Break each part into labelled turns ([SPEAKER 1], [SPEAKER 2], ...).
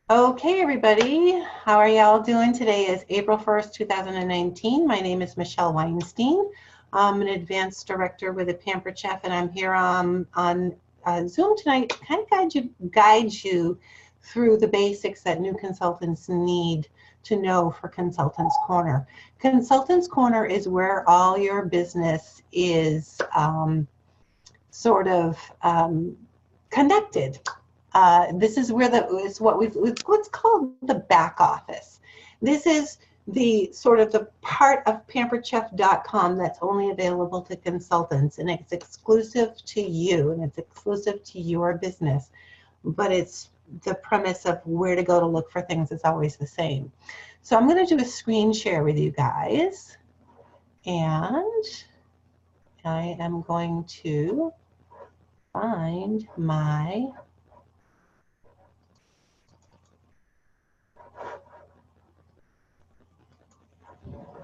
[SPEAKER 1] Okay, everybody, how are y'all doing? Today is April 1st, 2019. My name is Michelle Weinstein. I'm an advanced director with the Pampered Chef, and I'm here on Zoom tonight to kind of guide you through the basics that new consultants need to know for Consultants Corner. Consultants Corner is where all your business is connected. This is where what's called the back office. This is the part of pamperedchef.com that's only available to consultants, and it's exclusive to you, and it's exclusive to your business. But it's the premise of where to go to look for things is always the same. So I'm going to do a screen share with you guys, and I am going to find my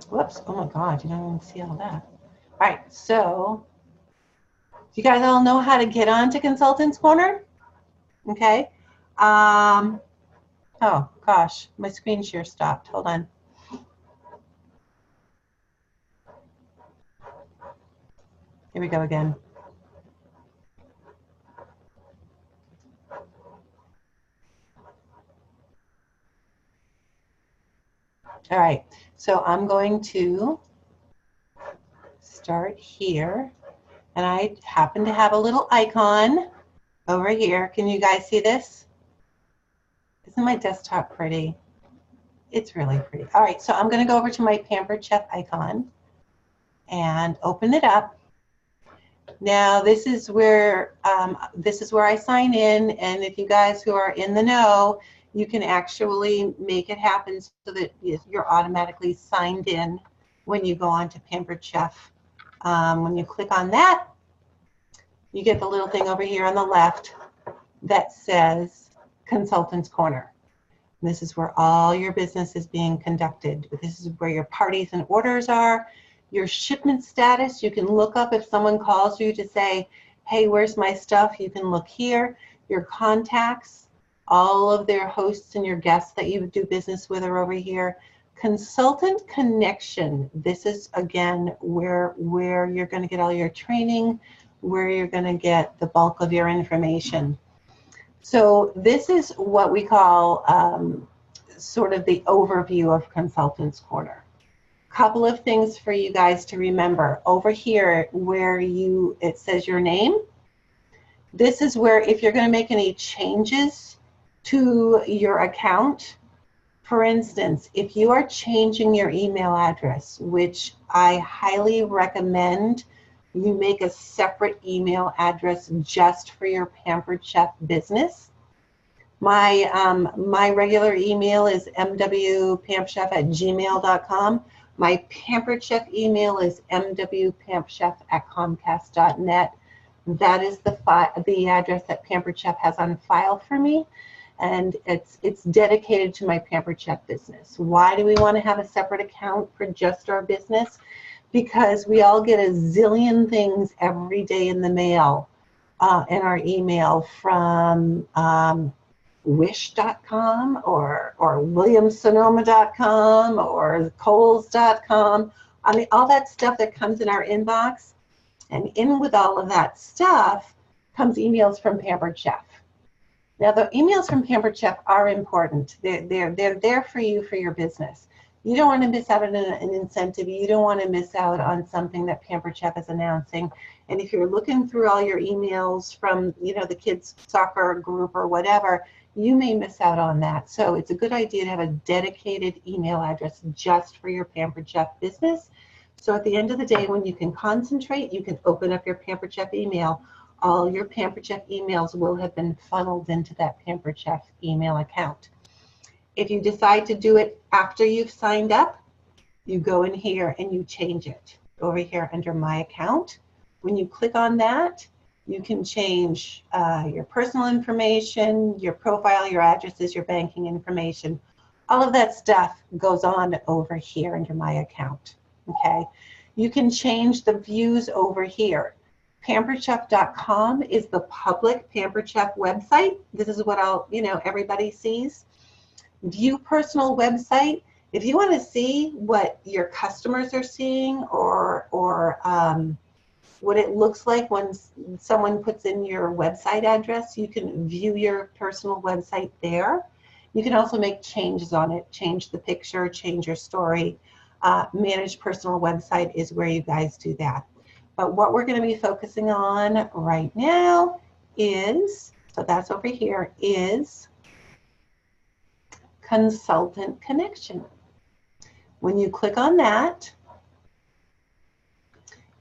[SPEAKER 1] whoops, oh my God, you don't even see all that. All right, so you guys all know how to get onto Consultants Corner? Okay. Oh gosh, my screen share stopped. Hold on. Here we go again. All right, so I'm going to start here, and I happen to have a little icon over here. Can you guys see this? Isn't my desktop pretty? It's really pretty. All right, so I'm going to go over to my Pampered Chef icon and open it up. Now this is where I sign in, and if you guys who are in the know, you can actually make it happen so that you're automatically signed in when you go on to Pampered Chef. When you click on that, you get the little thing over here on the left that says Consultants Corner. And this is where all your business is being conducted. This is where your parties and orders are. Your shipment status, you can look up if someone calls you to say, hey, where's my stuff? You can look here. Your contacts, all of their hosts and your guests that you do business with are over here. Consultant connection, this is again where you're going to get all your training, where you're going to get the bulk of your information. So this is what we call sort of the overview of Consultants Corner. Couple of things for you guys to remember. Over here where it says your name, this is where if you're going to make any changes to your account, for instance, if you are changing your email address, which I highly recommend you make a separate email address just for your Pampered Chef business. My regular email is mwpampchef@gmail.com. My Pampered Chef email is mwpampchef@comcast.net. That is the address that Pampered Chef has on file for me, and it's dedicated to my Pampered Chef business. Why do we want to have a separate account for just our business? Because we all get a zillion things every day in the mail, in our email from wish.com or williamsonoma.com or coles.com. I mean, all that stuff that comes in our inbox, and in with all of that stuff comes emails from Pampered Chef. Now, the emails from Pampered Chef are important. They're there for you for your business. You don't want to miss out on an incentive. You don't want to miss out on something that Pampered Chef is announcing. And if you're looking through all your emails from, the kids' soccer group or whatever, you may miss out on that. So it's a good idea to have a dedicated email address just for your Pampered Chef business. So at the end of the day, when you can concentrate, you can open up your Pampered Chef email. All your Pampered Chef emails will have been funneled into that Pampered Chef email account. If you decide to do it after you've signed up, you go in here and you change it. Over here under My Account, when you click on that, you can change your personal information, your profile, your addresses, your banking information. All of that stuff goes on over here under My Account, okay? You can change the views over here. PamperedChef.com is the public Pampered Chef website. This is what everybody sees. View personal website. If you want to see what your customers are seeing or what it looks like when someone puts in your website address, you can view your personal website there. You can also make changes on it, change the picture, change your story. Manage personal website is where you guys do that. But what we're going to be focusing on right now is, so that's over here, is Consultant Connection. When you click on that,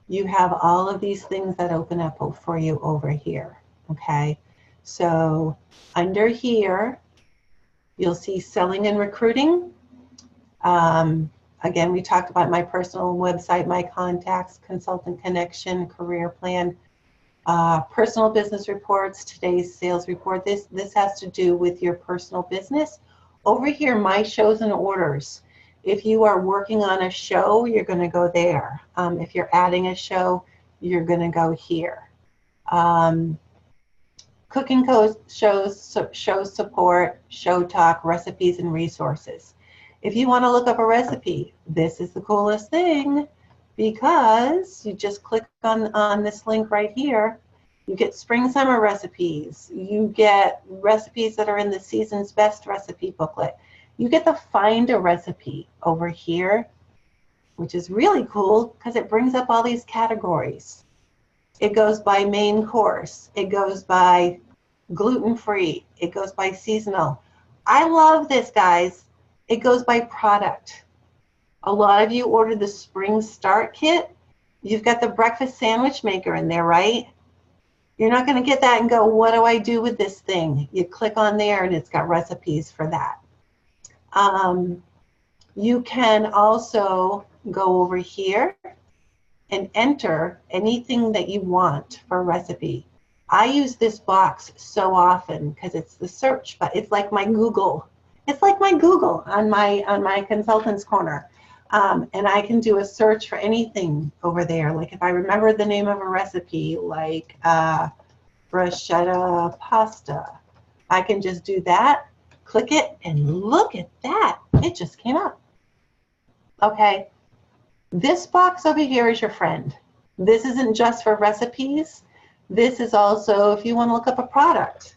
[SPEAKER 1] you have all of these things that open up for you over here, okay? So under here, you'll see Selling and Recruiting. Again, we talked about my personal website, my contacts, Consultant Connection, Career Plan, Personal Business Reports, today's sales report. This has to do with your personal business. Over here, My Shows and Orders. If you are working on a show, you're going to go there. If you're adding a show, you're going to go here. Cooking shows, show support, show talk, recipes, and resources. If you want to look up a recipe, this is the coolest thing because you just click on this link right here. You get spring, summer recipes. You get recipes that are in the season's best recipe booklet. You get the find a recipe over here, which is really cool because it brings up all these categories. It goes by main course. It goes by gluten-free. It goes by seasonal. I love this, guys. It goes by product. A lot of you ordered the spring start kit. You've got the breakfast sandwich maker in there, right? You're not going to get that and go, what do I do with this thing? You click on there and it's got recipes for that. You can also go over here and enter anything that you want for a recipe. I use this box so often because it's the search, but it's like my Google. It's like my Google on my Consultants Corner. And I can do a search for anything over there. Like if I remember the name of a recipe, like bruschetta pasta, I can just do that, click it, and look at that. It just came up. Okay. This box over here is your friend. This isn't just for recipes. This is also if you want to look up a product.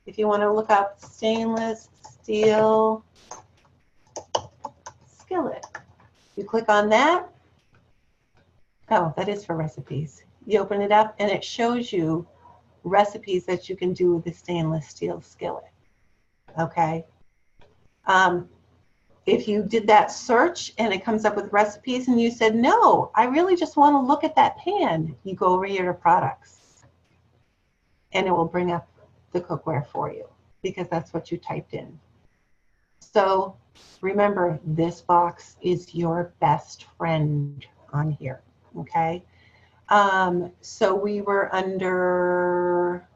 [SPEAKER 1] If you want to look up stainless steel skillet, you click on that. Oh, that is for recipes. You open it up and it shows you recipes that you can do with the stainless steel skillet. Okay. If you did that search and it comes up with recipes and you said, no, I really just want to look at that pan, you go over here to products and it will bring up the cookware for you because that's what you typed in. So remember, this box is your best friend on here, okay? So we were under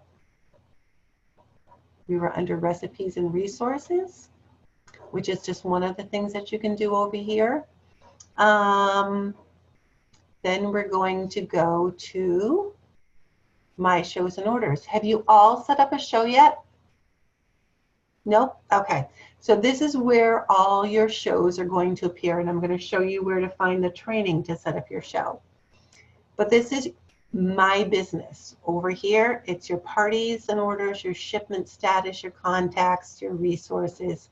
[SPEAKER 1] recipes and resources, which is just one of the things that you can do over here. Then we're going to go to My Shows and Orders. Have you all set up a show yet? Nope? Okay. So this is where all your shows are going to appear, and I'm going to show you where to find the training to set up your show. But this is My Business. Over here, it's your parties and orders, your shipment status, your contacts, your resources.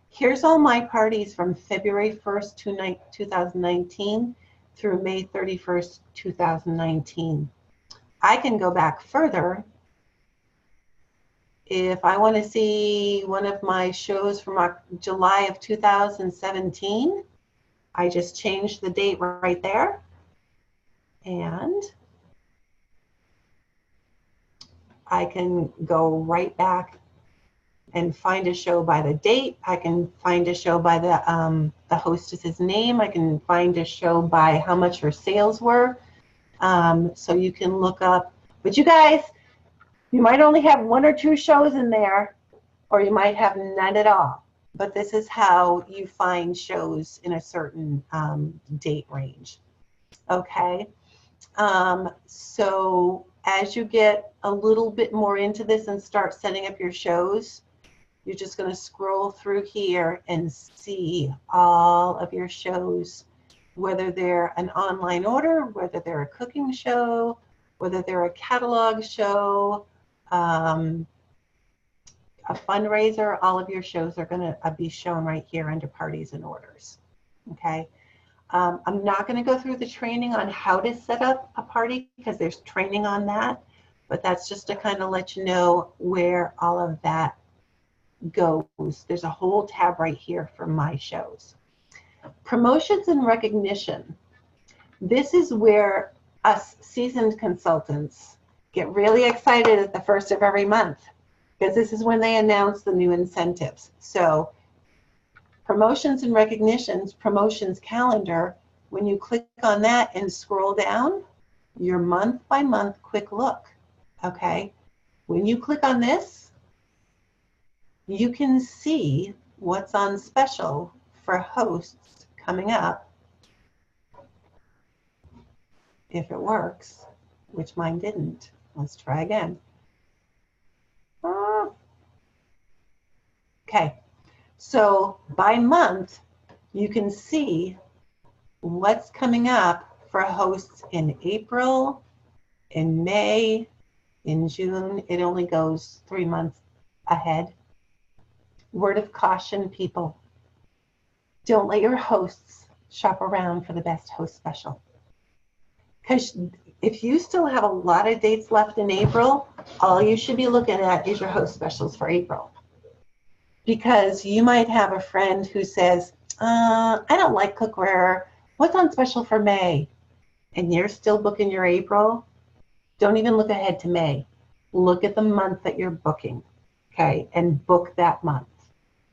[SPEAKER 1] Here's all my parties from February 1st, 2019 through May 31st, 2019. I can go back further. If I want to see one of my shows from July of 2017, I just change the date right there. And I can go right back and find a show by the date. I can find a show by the hostess's name. I can find a show by how much her sales were. So you can look up, but you guys, you might only have 1 or 2 shows in there, or you might have none at all. But this is how you find shows in a certain date range. Okay. So as you get a little bit more into this and start setting up your shows, You're just going to scroll through here and see all of your shows, whether they're an online order, whether they're a cooking show, whether they're a catalog show, a fundraiser. All of your shows are going to be shown right here under parties and orders. Okay. I'm not going to go through the training on how to set up a party because there's training on that, but that's just to kind of let you know where all of that goes. There's a whole tab right here for my shows. Promotions and recognition. This is where us seasoned consultants get really excited at the first of every month because this is when they announce the new incentives. So promotions and recognitions, promotions calendar, when you click on that and scroll down, your month by month quick look, okay? When you click on this, you can see what's on special for hosts coming up, if it works, which mine didn't. Let's try again. Okay, so by month, you can see what's coming up for hosts in April, in May, in June. It only goes 3 months ahead. Word of caution, people. Don't let your hosts shop around for the best host special. Because if you still have a lot of dates left in April, all you should be looking at is your host specials for April. Because you might have a friend who says, I don't like cookware. What's on special for May? And you're still booking your April. Don't even look ahead to May. Look at the month that you're booking, okay? And book that month.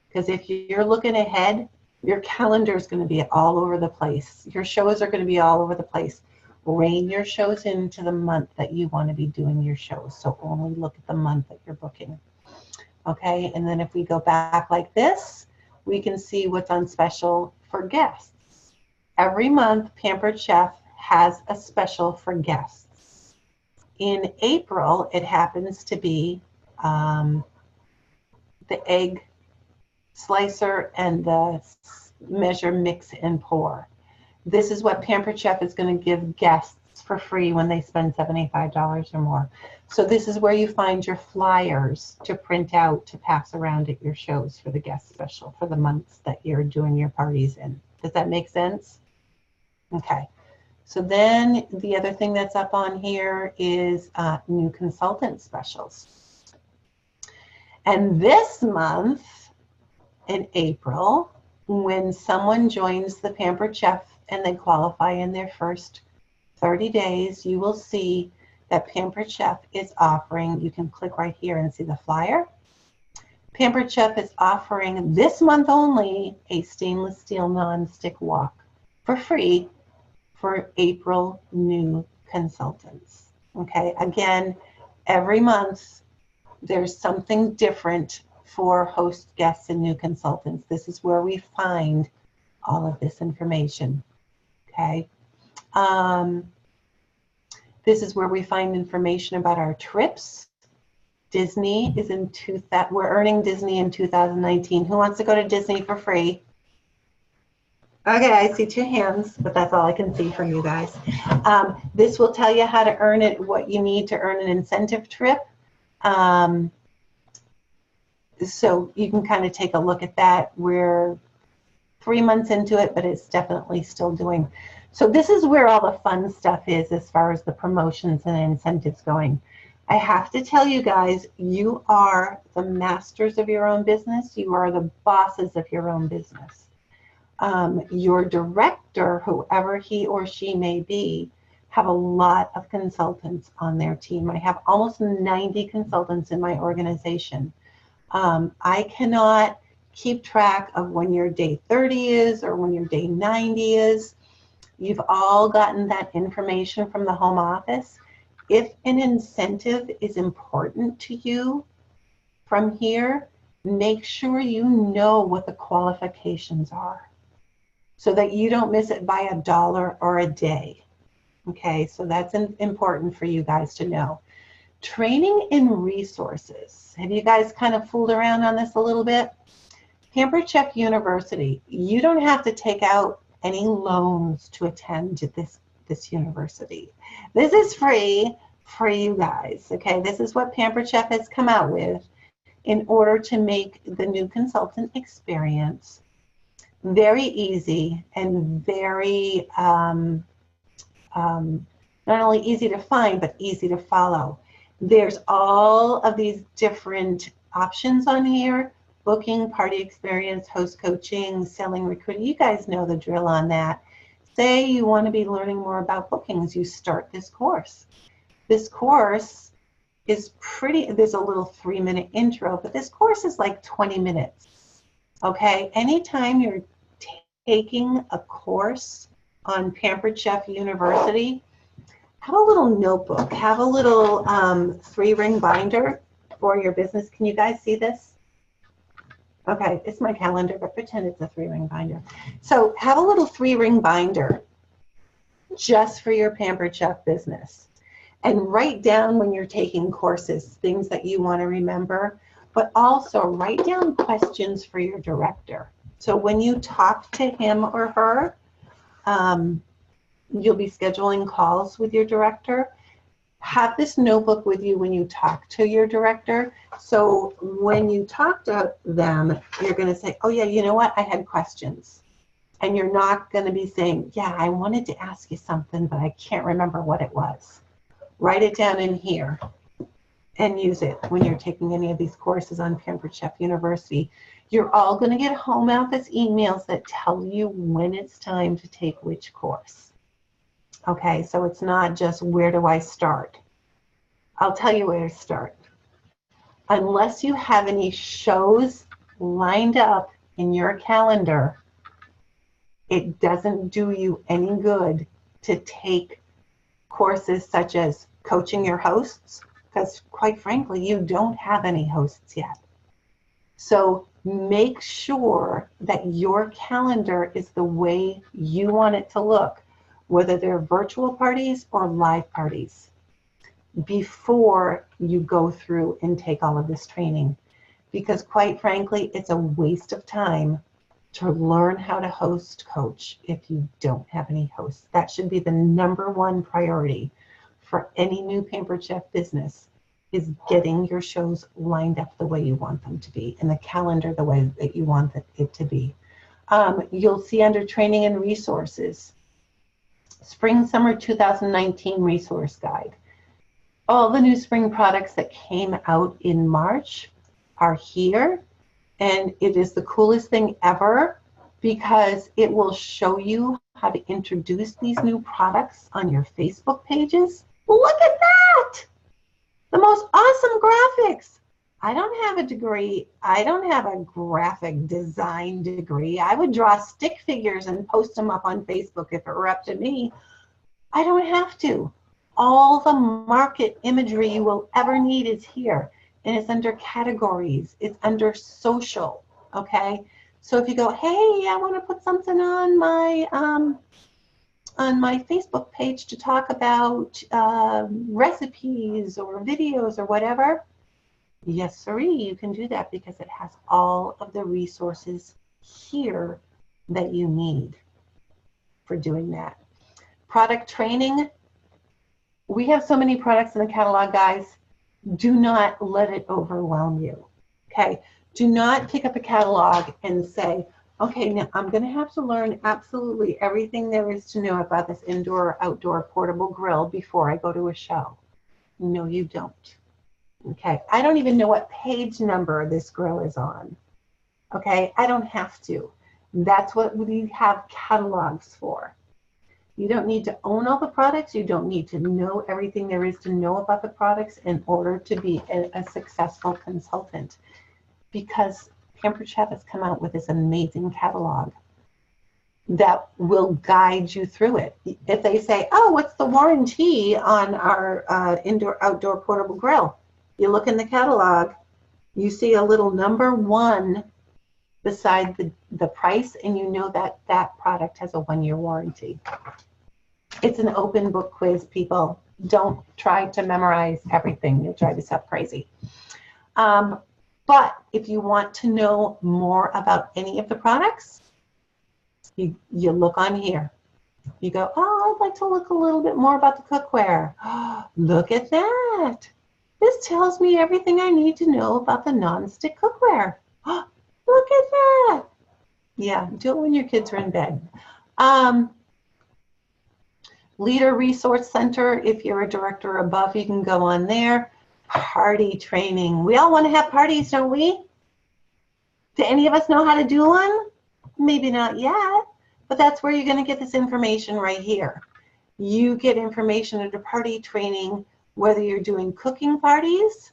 [SPEAKER 1] Because if you're looking ahead, your calendar is going to be all over the place. Your shows are going to be all over the place. Rein your shows into the month that you want to be doing your shows. So only look at the month that you're booking. Okay, and then if we go back like this, we can see what's on special for guests. Every month, Pampered Chef has a special for guests. In April, it happens to be the egg slicer and the measure, mix, and pour. This is what Pampered Chef is going to give guests for free when they spend $75 or more. So this is where you find your flyers to print out to pass around at your shows for the guest special for the months that you're doing your parties in. Does that make sense? Okay. So then the other thing that's up on here is new consultant specials. And this month in April, when someone joins the Pampered Chef and they qualify in their first 30 days, you will see that Pampered Chef is offering, you can click right here and see the flyer. Pampered Chef is offering this month only a stainless steel non-stick wok for free for April new consultants. Okay, again, every month there's something different for host guests and new consultants. This is where we find all of this information. Okay. This is where we find information about our trips. Disney is in we're earning Disney in 2019. Who wants to go to Disney for free? Okay, I see 2 hands, but that's all I can see from you guys. This will tell you how to earn it, what you need to earn an incentive trip. So you can kind of take a look at that. We're 3 months into it, but it's definitely still doing. So this is where all the fun stuff is as far as the promotions and incentives going. I have to tell you guys, you are the masters of your own business. You are the bosses of your own business. Your director, whoever he or she may be, have a lot of consultants on their team. I have almost 90 consultants in my organization. I cannot keep track of when your day 30 is or when your day 90 is. You've all gotten that information from the home office. If an incentive is important to you from here, make sure you know what the qualifications are so that you don't miss it by $1 or a day. Okay, so that's important for you guys to know. Training and resources. Have you guys kind of fooled around on this a little bit? Pampered Chef University, you don't have to take out any loans to attend this university. This is free for you guys, okay? This is what Pampered Chef has come out with in order to make the new consultant experience very easy and very, not only easy to find, but easy to follow. There's all of these different options on here: booking, party experience, host coaching, selling, recruiting. You guys know the drill on that. Say you want to be learning more about bookings, you start this course. This course is there's a little 3-minute intro, but this course is like 20 minutes, okay? Anytime you're taking a course on Pampered Chef University, have a little notebook, have a little 3-ring binder for your business. Can you guys see this? Okay, it's my calendar, but pretend it's a 3-ring binder. So have a little 3-ring binder just for your Pampered Chef business. And write down when you're taking courses, things that you want to remember, but also write down questions for your director. So when you talk to him or her, you'll be scheduling calls with your director. Have this notebook with you when you talk to your director. So when you talk to them, you're going to say, oh yeah, you know what? I had questions. And you're not going to be saying, yeah, I wanted to ask you something, but I can't remember what it was. Write it down in here and use it when you're taking any of these courses on Pampered Chef University. You're all going to get home office emails that tell you when it's time to take which course. Okay, so it's not just where do I start. I'll tell you where to start. Unless you have any shows lined up in your calendar, it doesn't do you any good to take courses such as coaching your hosts, because quite frankly, you don't have any hosts yet. So make sure that your calendar is the way you want it to look, whether they're virtual parties or live parties, before you go through and take all of this training. Because quite frankly, it's a waste of time to learn how to host coach if you don't have any hosts. That should be the #1 priority for any new Pampered Chef business, is getting your shows lined up the way you want them to be, and the calendar the way that you want it to be. You'll see under training and resources, Spring Summer 2019 Resource Guide. All the new spring products that came out in March are here, and it is the coolest thing ever because it will show you how to introduce these new products on your Facebook pages. Look at that! The most awesome graphics. I don't have a degree. I don't have a graphic design degree. I would draw stick figures and post them up on Facebook if it were up to me. I don't have to. All the market imagery you will ever need is here. And it's under categories. It's under social, okay? So if you go, hey, I want to put something on my Facebook page to talk about recipes or videos or whatever, yes, sirree, you can do that because it has all of the resources here that you need for doing that. Product training. We have so many products in the catalog, guys. Do not let it overwhelm you, okay? Do not pick up a catalog and say, okay, now I'm going to have to learn absolutely everything there is to know about this indoor or outdoor portable grill before I go to a show. No, you don't. Okay, I don't even know what page number this grill is on. Okay, I don't have to. That's what we have catalogs for. You don't need to own all the products. You don't need to know everything there is to know about the products in order to be a successful consultant, because Pampered Chef has come out with this amazing catalog that will guide you through it. If they say, oh, what's the warranty on our indoor-outdoor portable grill? You look in the catalog, you see a little number 1 beside the price, and you know that product has a 1-year warranty. It's an open book quiz, people. don't try to memorize everything. You'll drive yourself crazy. But if you want to know more about any of the products, you look on here. You go, oh, I'd like to look a little bit more about the cookware. Look at that. This tells me everything I need to know about the nonstick cookware. Look at that. Yeah, do it when your kids are in bed. Leader Resource Center, if you're a director or above, you can go on there. Party training. We all want to have parties, don't we? Do any of us know how to do one? Maybe not yet, but that's where you're going to get this information right here. You get information at a party training, whether you're doing cooking parties,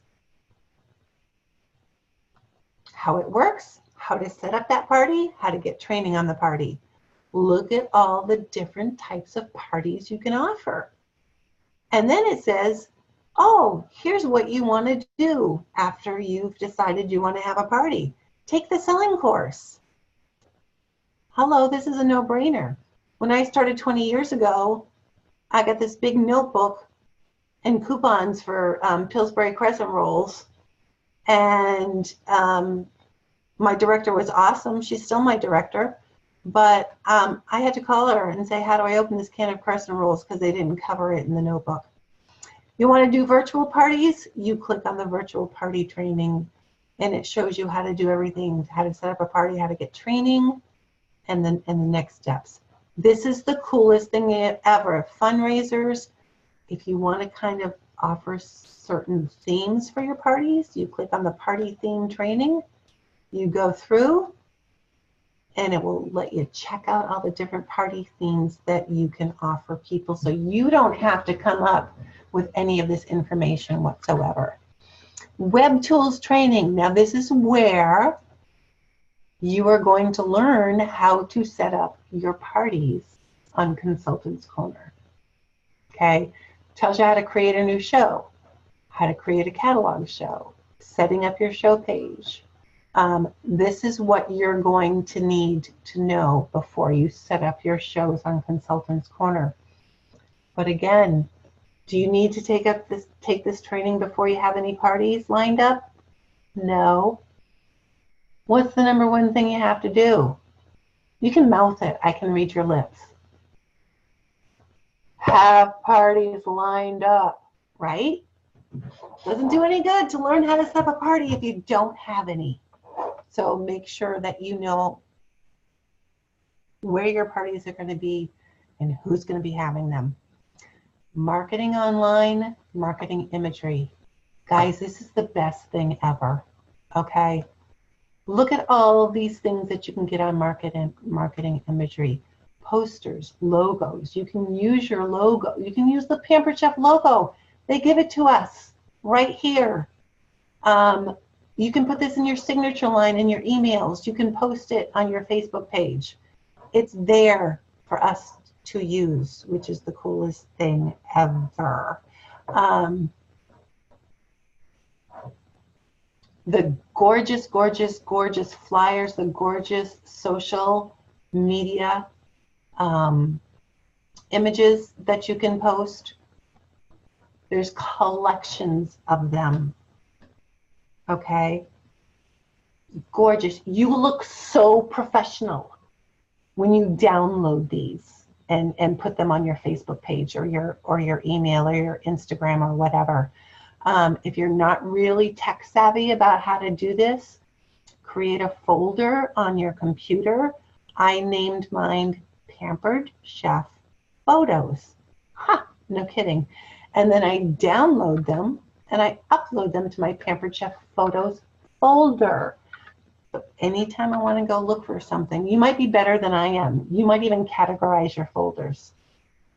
[SPEAKER 1] how it works, how to set up that party, how to get training on the party. Look at all the different types of parties you can offer. And then it says, oh, here's what you want to do after you've decided you want to have a party. Take the selling course. Hello, this is a no-brainer. When I started 20 years ago, I got this big notebook and coupons for Pillsbury Crescent rolls. And my director was awesome. She's still my director. But I had to call her and say, how do I open this can of Crescent rolls? Because they didn't cover it in the notebook. You want to do virtual parties? You click on the virtual party training, and it shows you how to do everything, how to set up a party, how to get training, and then the next steps. This is the coolest thing ever. Fundraisers, if you want to kind of offer certain themes for your parties, you click on the party theme training, you go through, and it will let you check out all the different party themes that you can offer people, so you don't have to come up with any of this information whatsoever. Web tools training. Now this is where you are going to learn how to set up your parties on Consultants Corner. Okay, tells you how to create a new show, how to create a catalog show, setting up your show page. This is what you're going to need to know before you set up your shows on Consultants Corner. But again, do you need to take this training before you have any parties lined up? No. What's the number one thing you have to do? You can mouth it. I can read your lips. Have parties lined up, right? Doesn't do any good to learn how to set up a party if you don't have any. So make sure that you know where your parties are going to be and who's going to be having them. Marketing online, marketing imagery. Guys, this is the best thing ever, okay? Look at all of these things that you can get on marketing imagery. Posters, logos. You can use your logo. You can use the Pampered Chef logo. They give it to us right here. You can put this in your signature line in your emails. You can post it on your Facebook page. It's there for us to use, which is the coolest thing ever. The gorgeous, gorgeous, gorgeous flyers, the gorgeous social media images that you can post. There's collections of them. Okay, gorgeous. You look so professional when you download these and put them on your Facebook page or your email or your Instagram or whatever. If you're not really tech savvy about how to do this, create a folder on your computer. I named mine Pampered Chef Photos. Ha, no kidding. And then I download them and I upload them to my Pampered Chef Photos folder. So anytime I want to go look for something, you might be better than I am. You might even categorize your folders.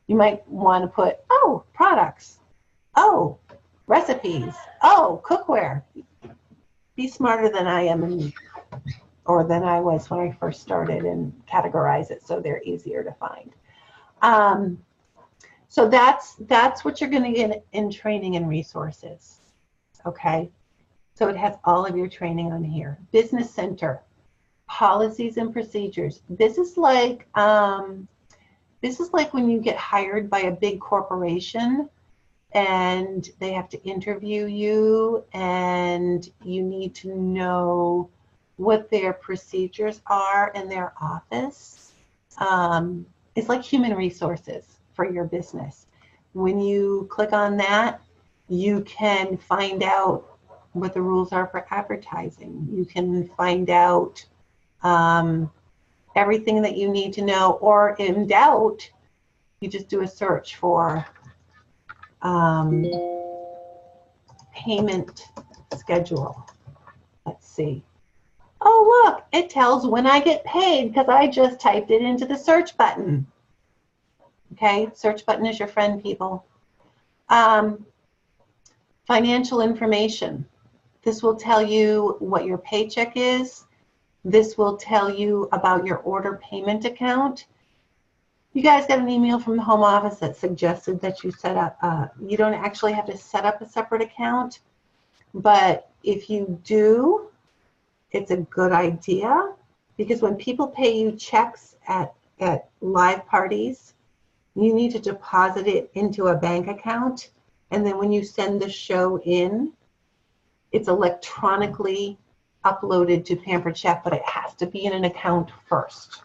[SPEAKER 1] You might want to put, oh, products. Oh, recipes. Oh, cookware. Be smarter than I am or than I was when I first started, and categorize it so they're easier to find. So that's what you're going to get in training and resources, okay? So it has all of your training on here. Business Center, policies and procedures. This is like when you get hired by a big corporation and they have to interview you, and you need to know what their procedures are in their office. It's like human resources for your business. When you click on that, you can find out what the rules are for advertising. You can find out everything that you need to know, or in doubt, you just do a search for payment schedule. Let's see. Oh, look, it tells when I get paid because I just typed it into the search button. Okay, search button is your friend, people. Financial information. This will tell you what your paycheck is. This will tell you about your order payment account. You guys got an email from the home office that suggested that you set up, you don't actually have to set up a separate account, but if you do, it's a good idea, because when people pay you checks at live parties, you need to deposit it into a bank account, and then when you send the show in, it's electronically uploaded to Pampered Chef, but it has to be in an account first.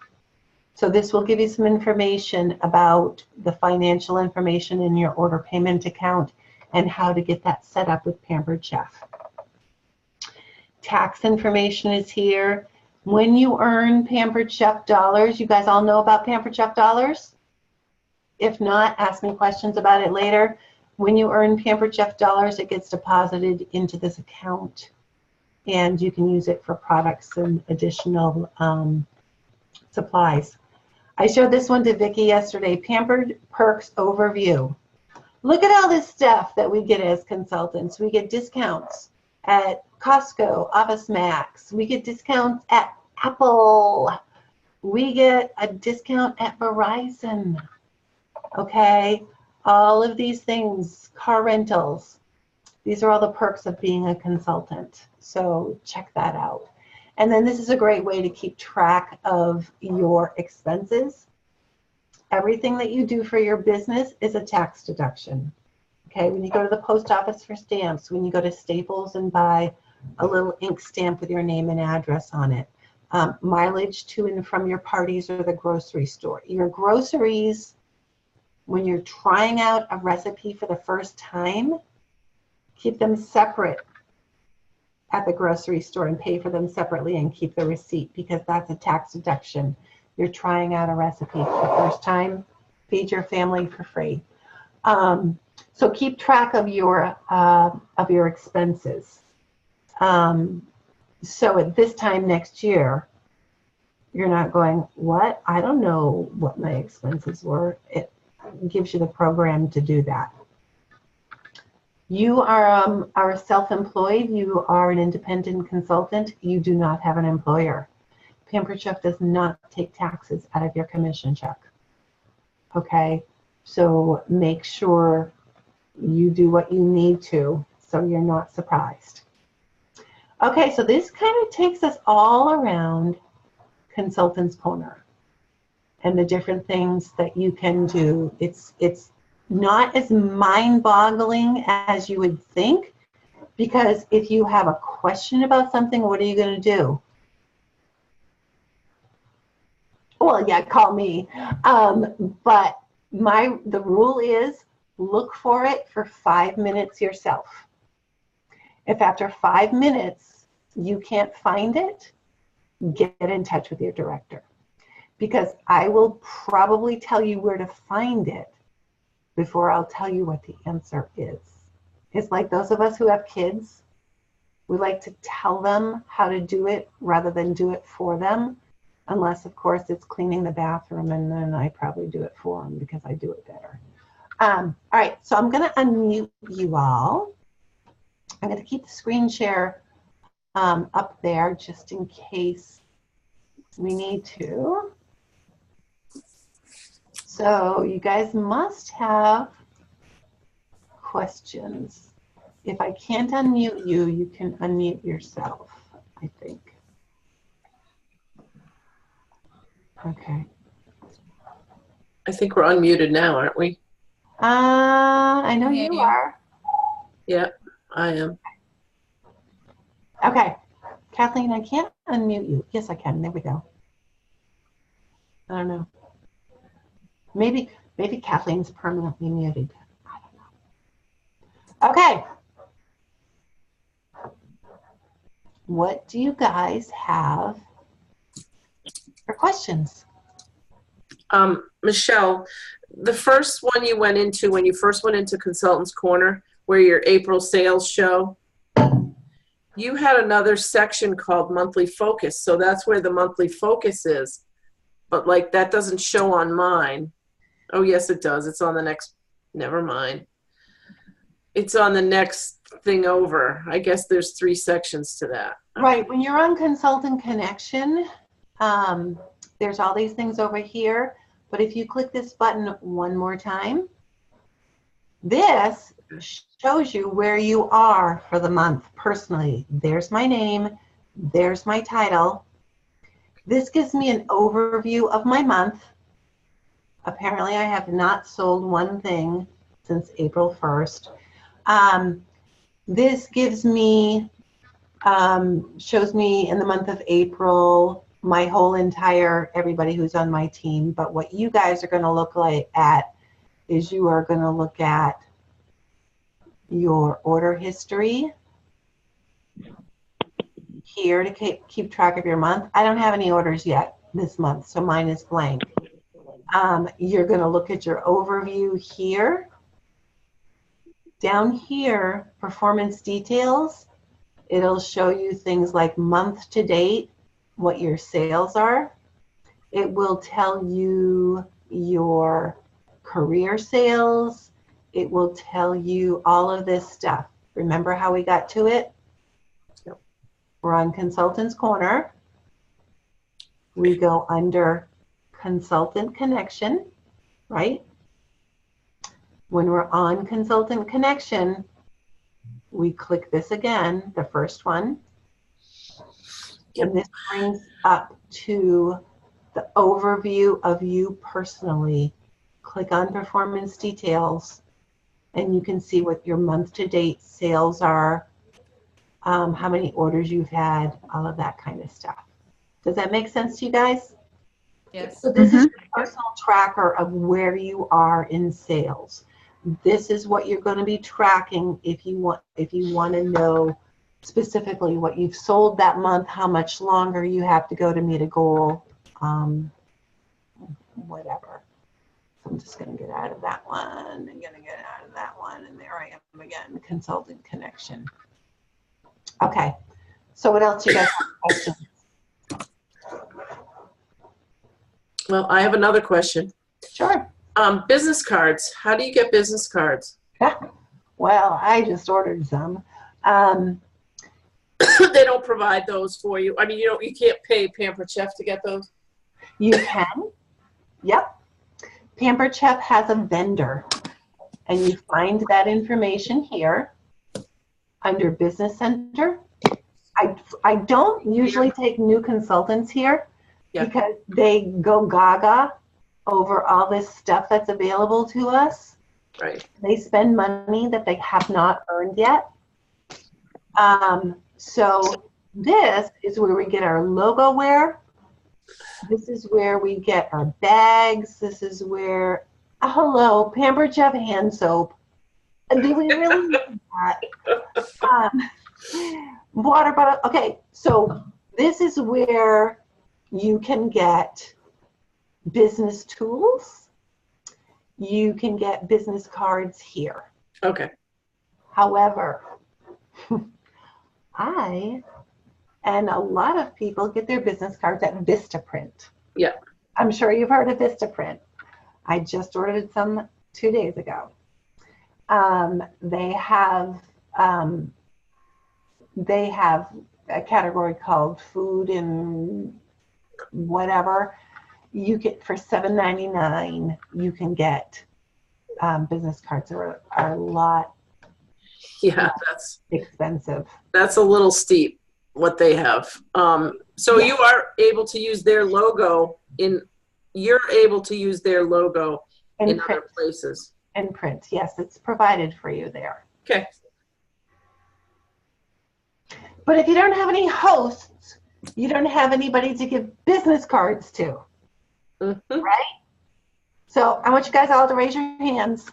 [SPEAKER 1] So this will give you some information about the financial information in your order payment account and how to get that set up with Pampered Chef. Tax information is here. When you earn Pampered Chef dollars, you guys all know about Pampered Chef dollars? If not, ask me questions about it later. When you earn Pampered Chef dollars, it gets deposited into this account, and you can use it for products and additional supplies. I showed this one to Vicki yesterday, Pampered Perks Overview. Look at all this stuff that we get as consultants. We get discounts at Costco, Office Max. We get discounts at Apple. We get a discount at Verizon. Okay, all of these things, car rentals. These are all the perks of being a consultant. So check that out. And then this is a great way to keep track of your expenses. Everything that you do for your business is a tax deduction. Okay, when you go to the post office for stamps, when you go to Staples and buy a little ink stamp with your name and address on it, mileage to and from your parties or the grocery store. Your groceries, when you're trying out a recipe for the first time, keep them separate at the grocery store and pay for them separately and keep the receipt, because that's a tax deduction. You're trying out a recipe for the first time, feed your family for free. So keep track of your expenses. So at this time next year, you're not going, what? I don't know what my expenses were. It gives you the program to do that. You are self-employed. You are an independent consultant. You do not have an employer. Pampered Chef does not take taxes out of your commission check. Okay, so make sure you do what you need to so you're not surprised. Okay, so this kind of takes us all around Consultant's Corner and the different things that you can do. It's not as mind-boggling as you would think, because if you have a question about something, what are you going to do? Well, yeah, call me. But the rule is look for it for 5 minutes yourself. If after 5 minutes you can't find it, get in touch with your director, because I will probably tell you where to find it before I'll tell you what the answer is. It's like those of us who have kids, we like to tell them how to do it rather than do it for them, unless of course it's cleaning the bathroom, and then I probably do it for them because I do it better. All right, so I'm gonna unmute you all. I'm gonna keep the screen share up there just in case we need to. So you guys must have questions. If I can't unmute you, you can unmute yourself, I think. Okay.
[SPEAKER 2] I think we're unmuted now, aren't we?
[SPEAKER 1] I know
[SPEAKER 2] Yeah,
[SPEAKER 1] you
[SPEAKER 2] you.
[SPEAKER 1] are.
[SPEAKER 3] Yeah, I am.
[SPEAKER 1] Okay. Kathleen, I can't unmute you. Yes, I can. There we go. I don't know. Maybe Kathleen's permanently muted. I don't know. Okay. What do you guys have for questions?
[SPEAKER 3] Michelle, the first one you went into when you first went into Consultants Corner, where your April sales show, you had another section called Monthly Focus. So that's where the monthly focus is. But like that doesn't show on mine. Oh, yes, it does. It's on the next, never mind. It's on the next thing over. I guess there's 3 sections to that.
[SPEAKER 1] Right. When you're on Consultant Connection, there's all these things over here. But if you click this button one more time, this shows you where you are for the month personally. There's my name. There's my title. This gives me an overview of my month. Apparently, I have not sold one thing since April 1st. This gives me, shows me in the month of April, my whole entire, everybody who's on my team. But what you guys are going to look at is you are going to look at your order history here to keep track of your month. I don't have any orders yet this month, so mine is blank. You're going to look at your overview here. Down here, performance details, it'll show you things like month to date, what your sales are. It will tell you your career sales. It will tell you all of this stuff. Remember how we got to it?
[SPEAKER 3] Yep.
[SPEAKER 1] We're on Consultants Corner. We go under Consultant Connection, right? When we're on Consultant Connection, we click this again, the first one.
[SPEAKER 3] Yep.
[SPEAKER 1] And this brings up to the overview of you personally. Click on performance details and you can see what your month-to-date sales are, how many orders you've had, all of that kind of stuff. Does that make sense to you guys?
[SPEAKER 2] Yes.
[SPEAKER 1] So this is your personal tracker of where you are in sales. This is what you're going to be tracking if you want to know specifically what you've sold that month, how much longer you have to go to meet a goal, whatever. So I'm just going to get out of that one. I'm going to get out of that one. And there I am again, Consultant Connection. Okay. So what else you guys have questions?
[SPEAKER 3] Well, I have another question.
[SPEAKER 1] Sure.
[SPEAKER 3] Business cards. How do you get business cards?
[SPEAKER 1] Well, I just ordered some.
[SPEAKER 3] They don't provide those for you. I mean, you can't pay Pampered Chef to get those.
[SPEAKER 1] You can. Yep. Pampered Chef has a vendor, and you find that information here under Business Center. I don't usually take new consultants here because they go gaga over all this stuff that's available to us.
[SPEAKER 3] Right.
[SPEAKER 1] They spend money that they have not earned yet. So this is where we get our logo wear. This is where we get our bags. This is where, hello, Pampered Chef hand soap. Do we really need that? Water bottle. Okay, so this is where you can get business tools. You can get business cards here.
[SPEAKER 3] Okay.
[SPEAKER 1] However, and a lot of people get their business cards at Vistaprint.
[SPEAKER 3] Yeah.
[SPEAKER 1] I'm sure you've heard of Vistaprint. I just ordered some 2 days ago. They have a category called food and whatever. You get for $7.99. You can get business cards are a lot.
[SPEAKER 3] Yeah, that's
[SPEAKER 1] expensive.
[SPEAKER 3] That's a little steep what they have. So you are able to use their logo in other places.
[SPEAKER 1] And print. Yes, it's provided for you there.
[SPEAKER 3] Okay.
[SPEAKER 1] But if you don't have any hosts, you don't have anybody to give business cards to, right? So I want you guys all to raise your hands.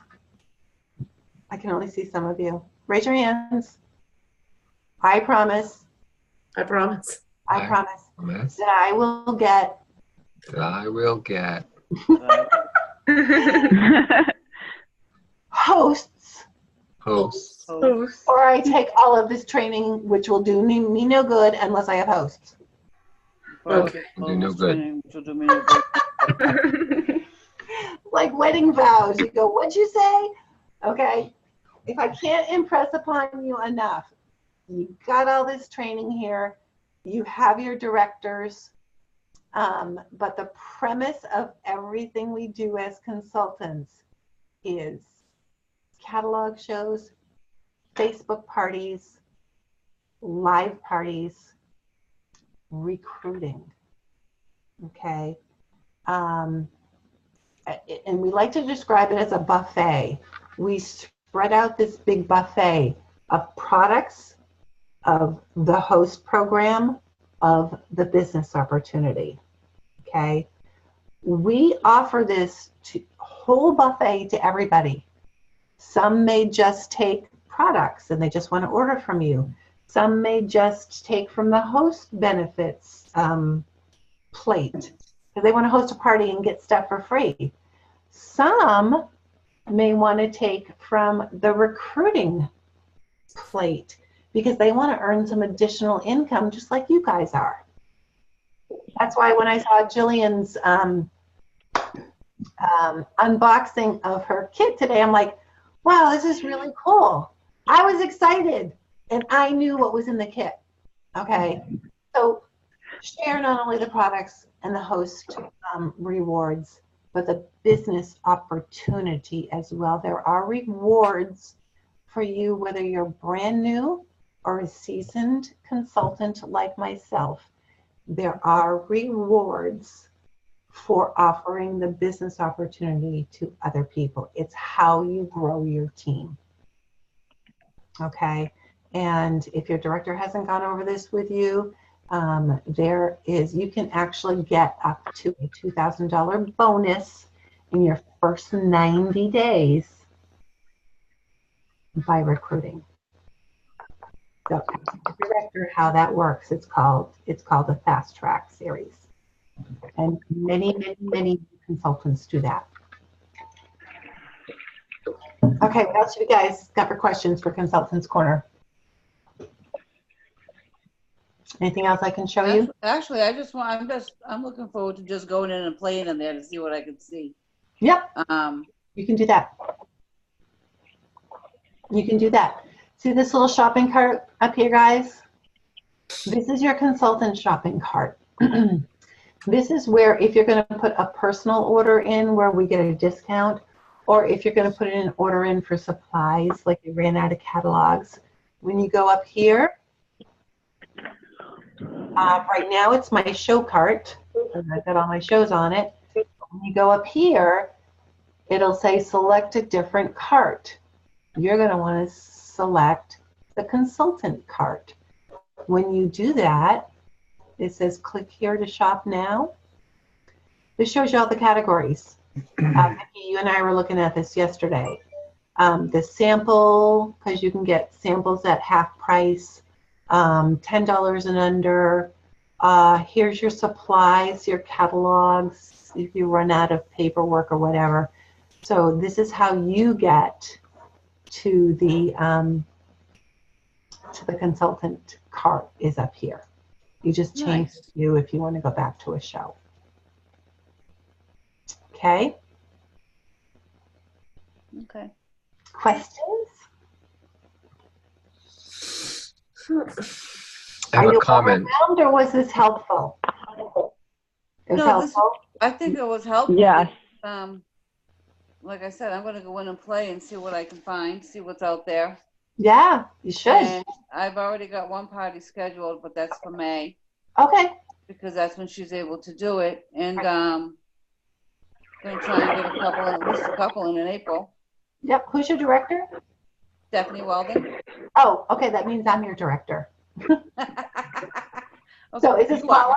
[SPEAKER 1] I can only see some of you. Raise your hands. I promise.
[SPEAKER 3] I promise.
[SPEAKER 1] I promise
[SPEAKER 2] Promise
[SPEAKER 1] that I will get
[SPEAKER 2] that I will get
[SPEAKER 1] hosts,
[SPEAKER 2] hosts.
[SPEAKER 1] or I take all of this training, which will do me no good unless I have hosts.
[SPEAKER 3] Okay.
[SPEAKER 2] Do no good.
[SPEAKER 1] Like wedding vows. You go, what'd you say? Okay. If I can't impress upon you enough, you got all this training here, you have your directors, but the premise of everything we do as consultants is catalog shows, Facebook parties, live parties, recruiting. Okay. And we like to describe it as a buffet. We spread out this big buffet of products, of the host program, of the business opportunity. Okay. We offer this whole buffet to everybody. Some may just take products and they just want to order from you. Some may just take from the host benefits plate because they want to host a party and get stuff for free. Some may want to take from the recruiting plate because they want to earn some additional income just like you guys are. That's why when I saw Jillian's unboxing of her kit today, I'm like, wow, this is really cool. I was excited and I knew what was in the kit. Okay. So share not only the products and the host rewards, but the business opportunity as well. There are rewards for you, whether you're brand new or a seasoned consultant like myself. There are rewards for offering the business opportunity to other people. It's how you grow your team. Okay. And if your director hasn't gone over this with you, you can actually get up to a $2,000 bonus in your first 90 days by recruiting. So ask the director how that works. It's called the Fast Track series. And many consultants do that. Okay, what else have you guys got for questions for Consultants Corner? Anything else I can show you?
[SPEAKER 4] Actually, I'm looking forward to just going in and playing in there to see what I can see.
[SPEAKER 1] Yep. You can do that. You can do that. See this little shopping cart up here, guys? This is your consultant shopping cart. This is where if you're going to put a personal order in where we get a discount, or if you're going to put an order in for supplies, like you ran out of catalogs, when you go up here, right now it's my show cart, and I've got all my shows on it. When you go up here, it'll say select a different cart. You're going to want to select the consultant cart. When you do that, it says click here to shop now. This shows you all the categories. Vicki, you and I were looking at this yesterday. The sample, because you can get samples at half price, $10 and under. Here's your supplies, your catalogs, if you run out of paperwork or whatever. So this is how you get to the consultant cart is up here. You just change the view if you want to go back to a show. Okay.
[SPEAKER 4] Okay.
[SPEAKER 1] Questions?
[SPEAKER 2] I have a comment.
[SPEAKER 1] Overwhelmed, or was this helpful? It was helpful.
[SPEAKER 4] I think it was helpful.
[SPEAKER 5] Yes.
[SPEAKER 4] Like I said, I'm going to go in and play and see what I can find, see what's out there.
[SPEAKER 1] Yeah, you should.
[SPEAKER 4] And I've already got one party scheduled, but that's for May.
[SPEAKER 1] Okay.
[SPEAKER 4] Because that's when she's able to do it. And going to try and get at least a couple in April.
[SPEAKER 1] Yep. Who's your director?
[SPEAKER 4] Stephanie Walden.
[SPEAKER 1] Oh, okay. That means I'm your director.
[SPEAKER 4] Okay,
[SPEAKER 1] So is this
[SPEAKER 4] you are.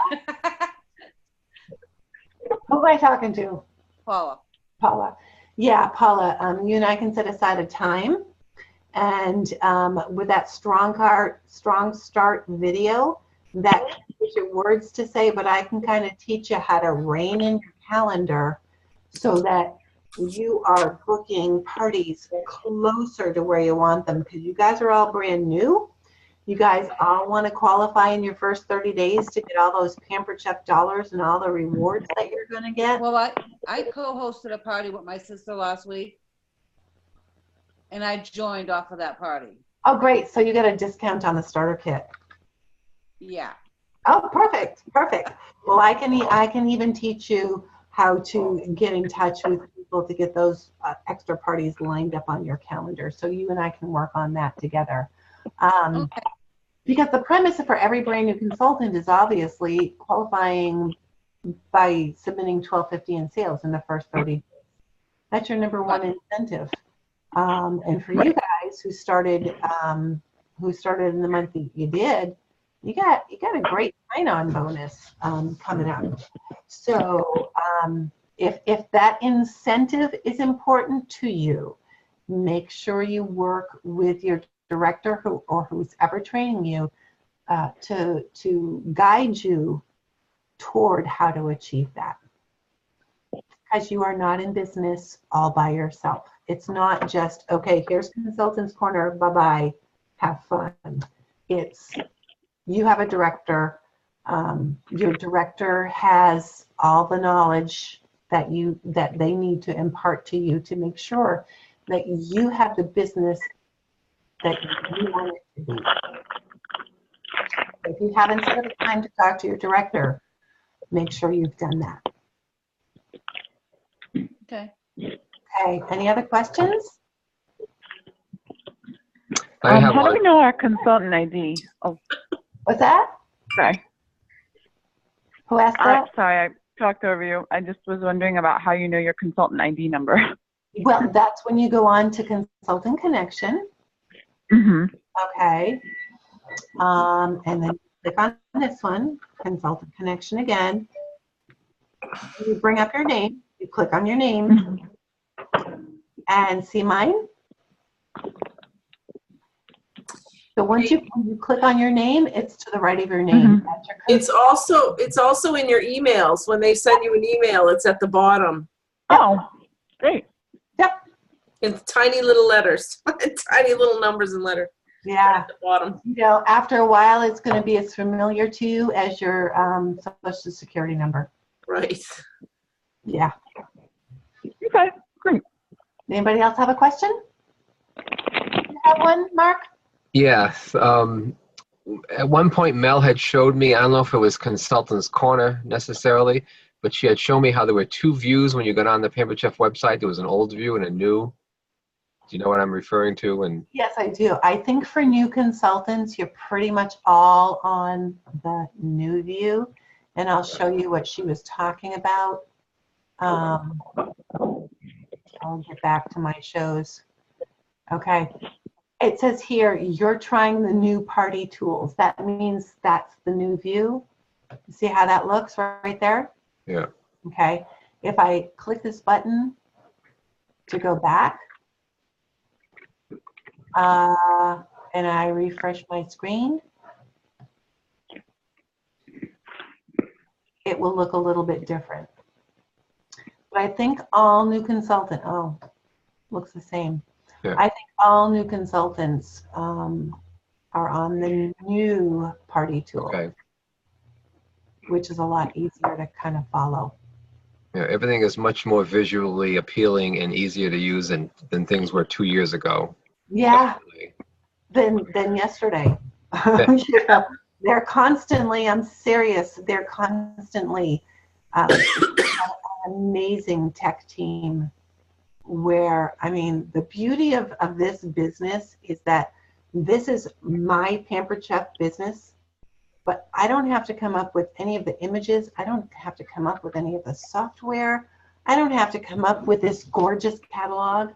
[SPEAKER 1] Who am I talking to?
[SPEAKER 4] Paula.
[SPEAKER 1] Paula. Yeah, Paula, you and I can set aside a time. And with that strong start video, that gives you words to say, but I can kind of teach you how to rein in your calendar so that you are booking parties closer to where you want them, because you guys are all brand new. You guys all want to qualify in your first 30 days to get all those Pampered Chef dollars and all the rewards that you're going to get.
[SPEAKER 4] Well, I co-hosted a party with my sister last week, and I joined off of that party.
[SPEAKER 1] Oh, great. So you get a discount on the starter kit.
[SPEAKER 4] Yeah.
[SPEAKER 1] Oh, perfect. Perfect. Well, I can even teach you how to get in touch with people to get those extra parties lined up on your calendar. So you and I can work on that together.
[SPEAKER 4] Okay.
[SPEAKER 1] Because the premise for every brand new consultant is obviously qualifying by submitting $12.50 in sales in the first 30 days. That's your number one incentive. And for you guys who started in the month that you did, you got a great sign-on bonus coming up. So if that incentive is important to you, make sure you work with your director or who's ever training you to guide you toward how to achieve that. Because you are not in business all by yourself. It's not just, okay, here's Consultants Corner, bye-bye, have fun. It's, you have a director. Your director has all the knowledge that they need to impart to you to make sure that you have the business that you want it to be. If you haven't set a time to talk to your director, make sure you've done that.
[SPEAKER 4] Okay.
[SPEAKER 1] Okay, any other questions?
[SPEAKER 2] I have
[SPEAKER 5] How do
[SPEAKER 2] one.
[SPEAKER 5] we know our consultant ID? Oh,
[SPEAKER 1] What's that?
[SPEAKER 5] sorry.
[SPEAKER 1] Who asked that?
[SPEAKER 5] Sorry, I talked over you. I just was wondering about how you know your consultant ID number.
[SPEAKER 1] Well, that's when you go on to Consultant Connection,
[SPEAKER 5] Mm-hmm.
[SPEAKER 1] okay? And then click on this one, Consultant Connection again. You bring up your name, you click on your name, and see mine? So once you click on your name, it's to the right of your name.
[SPEAKER 5] Mhm.
[SPEAKER 1] That's your
[SPEAKER 3] It's also in your emails. When they send you an email, it's at the bottom
[SPEAKER 5] Oh, great.
[SPEAKER 1] Yep,
[SPEAKER 3] in tiny little letters, tiny little numbers and letters
[SPEAKER 1] yeah.
[SPEAKER 3] at the bottom.
[SPEAKER 1] You know, after a while, it's going to be as familiar to you as your social security number.
[SPEAKER 3] Right.
[SPEAKER 1] Yeah.
[SPEAKER 5] Okay, great.
[SPEAKER 1] Anybody else have a question? You have one, Mark?
[SPEAKER 2] Yes. At one point, Mel had showed me, I don't know if it was Consultants Corner necessarily, but she had shown me how there were two views when you got on the Pampered Chef website. There was an old view and a new. Do you know what I'm referring to? And
[SPEAKER 1] Yes, I do. I think for new consultants, you're pretty much all on the new view, and I'll show you what she was talking about. I'll get back to my shows. Okay. It says here, you're trying the new party tools. That means that's the new view. See how that looks right there?
[SPEAKER 2] yeah.
[SPEAKER 1] Okay. If I click this button to go back, and I refresh my screen, it will look a little bit different. But I think all new looks the same.
[SPEAKER 2] Yeah.
[SPEAKER 1] I think all new consultants are on the new party tool,
[SPEAKER 2] Okay.
[SPEAKER 1] which is a lot easier to kind of follow.
[SPEAKER 2] Yeah, everything is much more visually appealing and easier to use than things were 2 years ago.
[SPEAKER 1] Yeah, than yesterday. You know, they're constantly, I'm serious, they're constantly an amazing tech team where, I mean, the beauty of this business is that this is my Pampered Chef business, but I don't have to come up with any of the images. I don't have to come up with any of the software. I don't have to come up with this gorgeous catalog.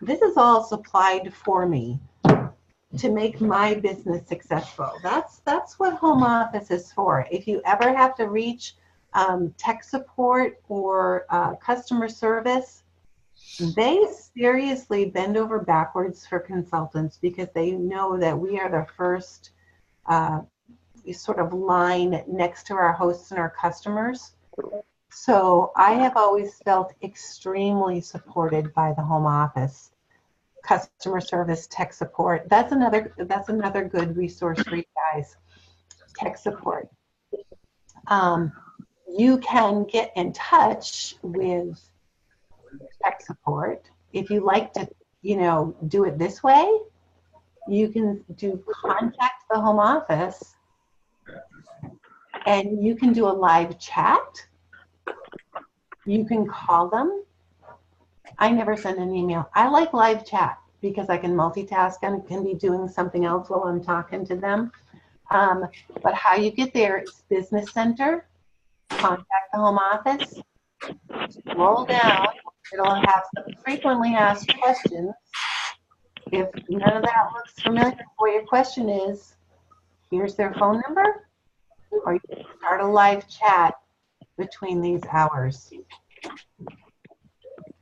[SPEAKER 1] This is all supplied for me to make my business successful. That's what home office is for. If you ever have to reach tech support or customer service, they seriously bend over backwards for consultants because they know that we are the first sort of line next to our hosts and our customers. So I have always felt extremely supported by the home office, customer service, tech support. That's another good resource for you guys. Tech support. You can get in touch with tech support if you like to, do it this way. You can contact the home office, and you can do a live chat. You can call them. I never send an email. I like live chat because I can multitask and can be doing something else while I'm talking to them. But how you get there is Business Center, contact the home office, scroll down. It'll have some frequently asked questions. If none of that looks familiar, what your question is, here's their phone number, or you can start a live chat between these hours.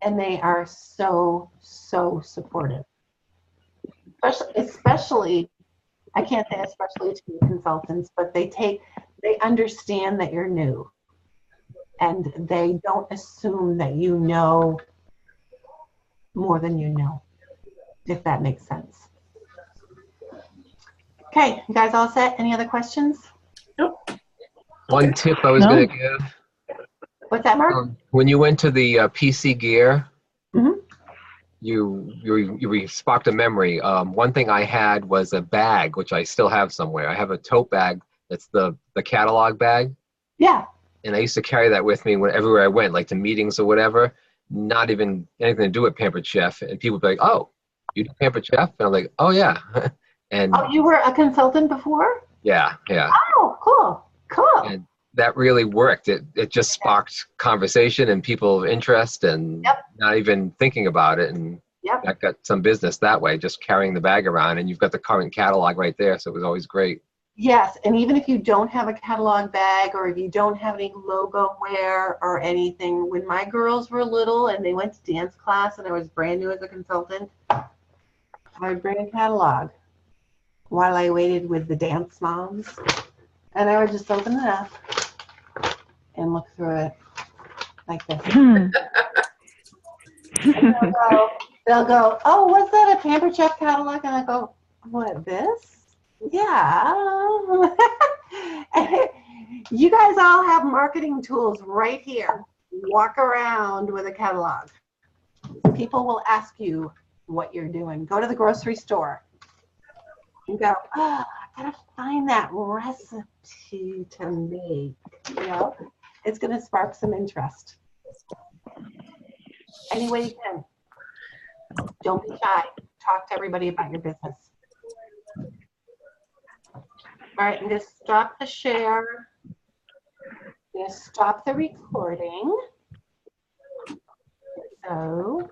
[SPEAKER 1] And they are so supportive. Especially, I can't say especially to consultants, but they understand that you're new. And they don't assume that you know more than you know, if that makes sense. Okay, you guys all set? Any other questions?
[SPEAKER 3] Nope.
[SPEAKER 2] One tip I was going to give.
[SPEAKER 1] What's that, Mark?
[SPEAKER 2] When you went to the PC Gear,
[SPEAKER 1] Mhm.
[SPEAKER 2] you sparked a memory. One thing I had was a bag, which I still have somewhere. I have a tote bag that's the catalog bag.
[SPEAKER 1] Yeah.
[SPEAKER 2] And I used to carry that with me everywhere I went, like to meetings or whatever, not even anything to do with Pampered Chef. And people would be like, "Oh, you do Pampered Chef?" And I'm like, "Oh, yeah." And
[SPEAKER 1] Oh, you were a consultant before?
[SPEAKER 2] yeah.
[SPEAKER 1] Oh, cool.
[SPEAKER 2] And that really worked. It just sparked conversation and people interest and not even thinking about it. And I got some business that way, just carrying the bag around, and you've got the current catalog right there. So it was always great.
[SPEAKER 1] Yes, and even if you don't have a catalog bag or if you don't have any logo wear or anything, when my girls were little and they went to dance class and I was brand new as a consultant, I would bring a catalog while I waited with the dance moms. And I would just open it up and look through it like this. And they'll go, "Oh, was that a Pampered Chef catalog?" And I go, "What, this?" Yeah. You guys all have marketing tools right here. Walk around with a catalog. People will ask you what you're doing. Go to the grocery store and go, "Oh, I gotta find that recipe to make." It's gonna spark some interest. Any way you can. Don't be shy. Talk to everybody about your business. All right, I'm going to stop the share. I'm going to stop the recording. So